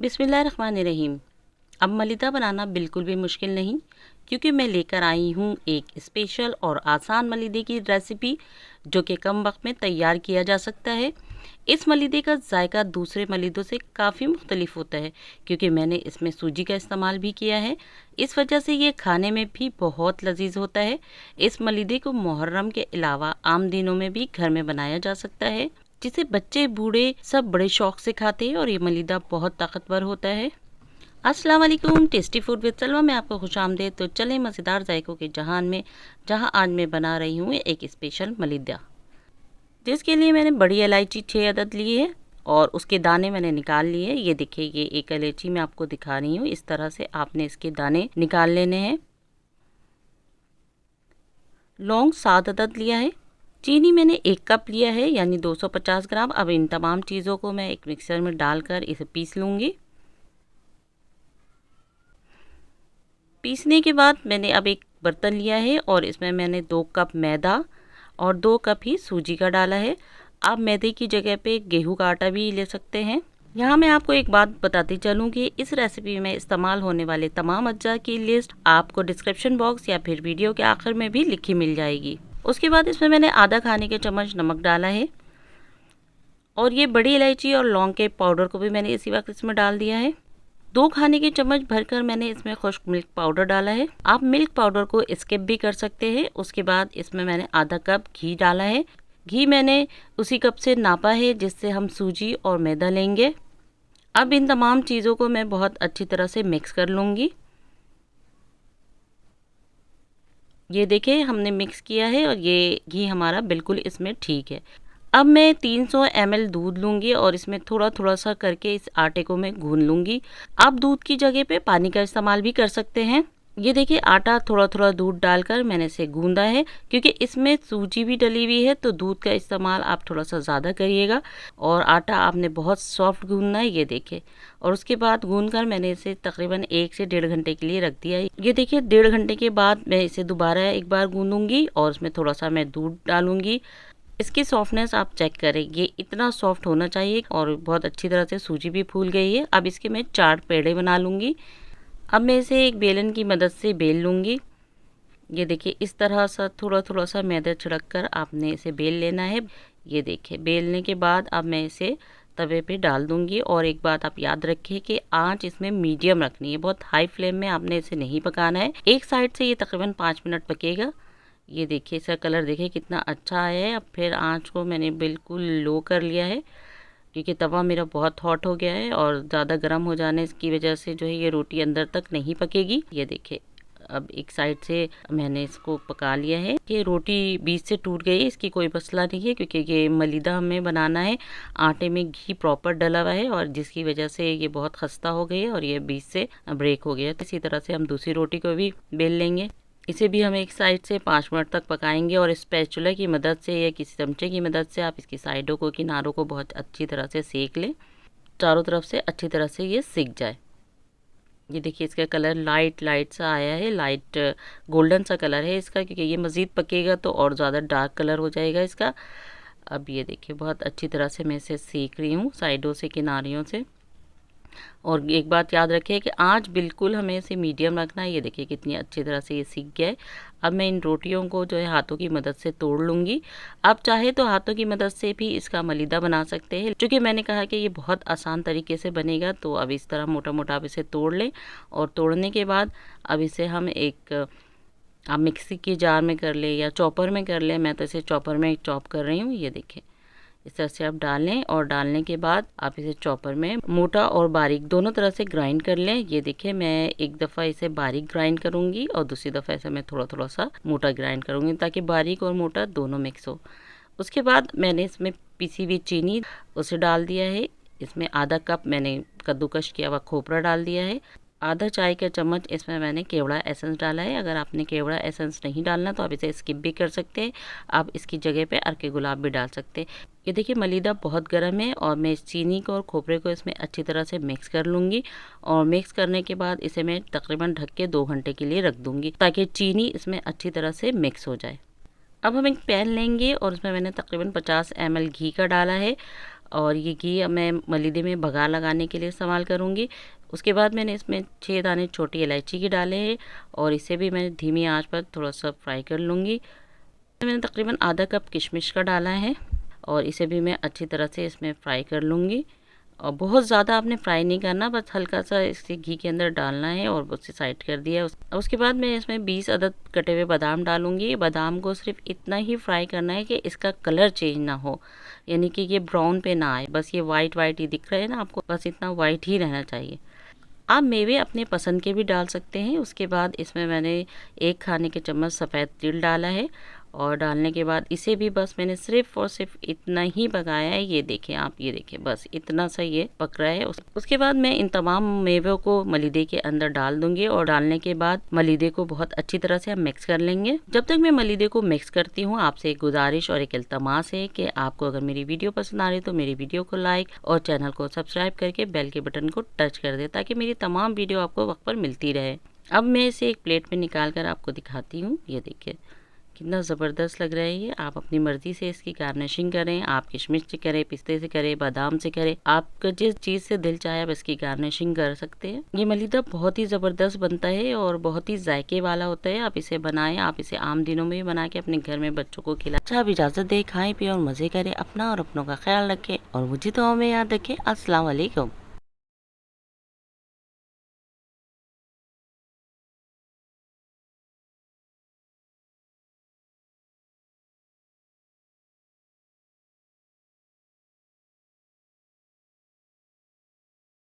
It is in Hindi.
बिस्मिल्लाहिर्रहमानिर्रहीम। अब मलिदा बनाना बिल्कुल भी मुश्किल नहीं, क्योंकि मैं लेकर आई हूँ एक स्पेशल और आसान मलिदे की रेसिपी जो कि कम वक्त में तैयार किया जा सकता है। इस मलिदे का जायका दूसरे मलिदों से काफ़ी मुख्तलिफ होता है, क्योंकि मैंने इसमें सूजी का इस्तेमाल भी किया है। इस वजह से ये खाने में भी बहुत लजीज होता है। इस मलिदे को मुहर्रम के अलावा आम दिनों में भी घर में बनाया जा सकता है, जिसे बच्चे बूढ़े सब बड़े शौक से खाते हैं, और ये मलिदा बहुत ताकतवर होता है। अस्सलाम वालेकुम, टेस्टी फूड विद सलमा में आपको खुशामदीद। तो चलें मज़ेदार जायकों के जहान में, जहां आज मैं बना रही हूँ एक स्पेशल मलिदा, जिसके लिए मैंने बड़ी इलायची 6 अदद ली है और उसके दाने मैंने निकाल लिए हैं। ये देखिए, ये एक इलायची मैं आपको दिखा रही हूँ, इस तरह से आपने इसके दाने निकाल लेने हैं। लौंग 7 अदद लिया है। चीनी मैंने 1 कप लिया है, यानी 250 ग्राम। अब इन तमाम चीज़ों को मैं एक मिक्सर में डालकर इसे पीस लूँगी। पीसने के बाद मैंने अब एक बर्तन लिया है और इसमें मैंने 2 कप मैदा और 2 कप ही सूजी का डाला है। आप मैदे की जगह पे गेहूं का आटा भी ले सकते हैं। यहाँ मैं आपको एक बात बताती चलूँ कि इस रेसिपी में इस्तेमाल होने वाले तमाम अज्जा की लिस्ट आपको डिस्क्रिप्शन बॉक्स या फिर वीडियो के आखिर में भी लिखी मिल जाएगी। उसके बाद इसमें मैंने आधा खाने के चम्मच नमक डाला है और ये बड़ी इलायची और लौंग के पाउडर को भी मैंने इसी वक्त इसमें डाल दिया है। 2 खाने के चम्मच भरकर मैंने इसमें खुश्क मिल्क पाउडर डाला है। आप मिल्क पाउडर को स्किप भी कर सकते हैं। उसके बाद इसमें मैंने आधा कप घी डाला है। घी मैंने उसी कप से नापा है जिससे हम सूजी और मैदा लेंगे। अब इन तमाम चीज़ों को मैं बहुत अच्छी तरह से मिक्स कर लूँगी। ये देखिए, हमने मिक्स किया है और ये घी हमारा बिल्कुल इसमें ठीक है। अब मैं 300 ml दूध लूँगी और इसमें थोड़ा थोड़ा सा करके इस आटे को मैं गूंद लूँगी। आप दूध की जगह पे पानी का इस्तेमाल भी कर सकते हैं। ये देखिए, आटा थोड़ा थोड़ा दूध डालकर मैंने इसे गूंदा है। क्योंकि इसमें सूजी भी डली हुई है तो दूध का इस्तेमाल आप थोड़ा सा ज़्यादा करिएगा। और आटा आपने बहुत सॉफ्ट गूंदना है, ये देखिए। और उसके बाद गूंद कर मैंने इसे तकरीबन 1 से 1.5 घंटे के लिए रख दिया है। ये देखिए, 1.5 घंटे के बाद मैं इसे दोबारा एक बार गूंदूंगी और उसमें थोड़ा सा मैं दूध डालूंगी। इसकी सॉफ्टनेस आप चेक करें, ये इतना सॉफ्ट होना चाहिए और बहुत अच्छी तरह से सूजी भी फूल गई है। अब इसके मैं 4 पेड़े बना लूँगी। अब मैं इसे एक बेलन की मदद से बेल लूँगी। ये देखिए, इस तरह सा थोड़ा थोड़ा सा मैदा छिड़क कर आपने इसे बेल लेना है। ये देखिए, बेलने के बाद अब मैं इसे तवे पे डाल दूँगी। और एक बात आप याद रखिए कि आंच इसमें मीडियम रखनी है, बहुत हाई फ्लेम में आपने इसे नहीं पकाना है। एक साइड से ये तकरीबन 5 मिनट पकेगा। ये देखिए, इसका कलर देखिए कितना अच्छा आया है। अब फिर आंच को मैंने बिल्कुल लो कर लिया है, क्योंकि तवा मेरा बहुत हॉट हो गया है और ज़्यादा गर्म हो जाने की वजह से जो है ये रोटी अंदर तक नहीं पकेगी। ये देखिए, अब एक साइड से मैंने इसको पका लिया है कि रोटी बीच से टूट गई है, इसकी कोई मसला नहीं है, क्योंकि ये मलिदा हमें बनाना है। आटे में घी प्रॉपर डला हुआ है और जिसकी वजह से ये बहुत खस्ता हो गई है और ये बीच से ब्रेक हो गया है। तो इसी तरह से हम दूसरी रोटी को भी बेल लेंगे। इसे भी हम एक साइड से 5 मिनट तक पकाएंगे और स्पैचुला की मदद से या किसी चमचे की मदद से आप इसकी साइडों को, किनारों को बहुत अच्छी तरह से सेक लें, चारों तरफ से अच्छी तरह से ये सिक जाए। ये देखिए, इसका कलर लाइट लाइट सा आया है, लाइट गोल्डन सा कलर है इसका, क्योंकि ये मज़ीद पकेगा तो और ज़्यादा डार्क कलर हो जाएगा इसका। अब ये देखिए, बहुत अच्छी तरह से मैं इसे सेक रही हूँ साइडों से, किनारियों से। और एक बात याद रखें कि आंच बिल्कुल हमें इसे मीडियम रखना है। ये देखिए, कितनी अच्छी तरह से ये सीख गया है। अब मैं इन रोटियों को जो है हाथों की मदद से तोड़ लूँगी। आप चाहे तो हाथों की मदद से भी इसका मलिदा बना सकते हैं, क्योंकि मैंने कहा कि ये बहुत आसान तरीके से बनेगा। तो अब इस तरह मोटा मोटा आप इसे तोड़ लें और तोड़ने के बाद अब इसे हम एक, आप मिक्सी के जार में कर ले या चॉपर में कर ले। मैं तो इसे चॉपर में चॉप कर रही हूँ। ये देखें, इस तरह से आप डालें और डालने के बाद आप इसे चॉपर में मोटा और बारीक दोनों तरह से ग्राइंड कर लें। ये देखिए, मैं एक दफ़ा इसे बारीक ग्राइंड करूँगी और दूसरी दफ़ा इसे मैं थोड़ा थोड़ा सा मोटा ग्राइंड करूँगी, ताकि बारीक और मोटा दोनों मिक्स हो। उसके बाद मैंने इसमें पिसी हुई चीनी उसे डाल दिया है। इसमें आधा कप मैंने कद्दूकश किया हुआ खोपरा डाल दिया है। आधा चाय का चम्मच इसमें मैंने केवड़ा एसेंस डाला है। अगर आपने केवड़ा एसेंस नहीं डालना तो आप इसे स्किप भी कर सकते हैं। आप इसकी जगह पे अर्के गुलाब भी डाल सकते हैं। ये देखिए, मलिदा बहुत गर्म है और मैं इस चीनी को और खोपरे को इसमें अच्छी तरह से मिक्स कर लूँगी। और मिक्स करने के बाद इसे मैं तकरीबन ढक के 2 घंटे के लिए रख दूँगी, ताकि चीनी इसमें अच्छी तरह से मिक्स हो जाए। अब हम एक पैन लेंगे और उसमें मैंने तकरीबन 50 ml घी का डाला है और ये घी अब मैं मलीदे में बघार लगाने के लिए इस्तेमाल करूँगी। उसके बाद मैंने इसमें 6 दाने छोटी इलायची के डाले हैं और इसे भी मैं धीमी आंच पर थोड़ा सा फ्राई कर लूँगी। मैंने तकरीबन आधा कप किशमिश का डाला है और इसे भी मैं अच्छी तरह से इसमें फ्राई कर लूँगी। और बहुत ज़्यादा आपने फ्राई नहीं करना, बस हल्का सा इसे घी के अंदर डालना है और उसे साइड कर दिया। उसके बाद मैं इसमें 20 अदद कटे हुए बादाम डालूंगी। बादाम को सिर्फ इतना ही फ्राई करना है कि इसका कलर चेंज ना हो, यानी कि ये ब्राउन पे ना आए, बस ये वाइट वाइट ही दिख रहे हैं ना आपको, बस इतना वाइट ही रहना चाहिए। आप मेवे अपने पसंद के भी डाल सकते हैं। उसके बाद इसमें मैंने 1 खाने के चम्मच सफ़ेद तिल डाला है और डालने के बाद इसे भी बस मैंने सिर्फ और सिर्फ इतना ही पकाया है। ये देखें आप, ये देखें, बस इतना सा ये पक रहा है। उसके बाद मैं इन तमाम मेवों को मलीदे के अंदर डाल दूंगी और डालने के बाद मलीदे को बहुत अच्छी तरह से हम मिक्स कर लेंगे। जब तक मैं मलीदे को मिक्स करती हूँ, आपसे एक गुजारिश और एक इल्तमास है कि आपको अगर मेरी वीडियो पसंद आ रही है तो मेरी वीडियो को लाइक और चैनल को सब्सक्राइब करके बेल के बटन को टच कर दे, ताकि मेरी तमाम वीडियो आपको वक्त पर मिलती रहे। अब मैं इसे एक प्लेट में निकाल कर आपको दिखाती हूँ। ये देखिए कितना ज़बरदस्त लग रहा है ये। आप अपनी मर्ज़ी से इसकी गार्निशिंग करें, आप किशमिश से करें, पिस्ते से करें, बादाम से करें, आपका जिस चीज़ से दिल चाहे आप इसकी गार्निशिंग कर सकते हैं। ये मलीदा बहुत ही ज़बरदस्त बनता है और बहुत ही जायके वाला होता है। आप इसे बनाएं, आप इसे आम दिनों में भी बना के अपने घर में बच्चों को खिलाएं। अच्छा, आप इजाज़त दें, खाएं पिए और मज़े करें, अपना और अपनों का ख्याल रखें और मुझे दुआओं में याद रखें। अस्सलाम वालेकुम।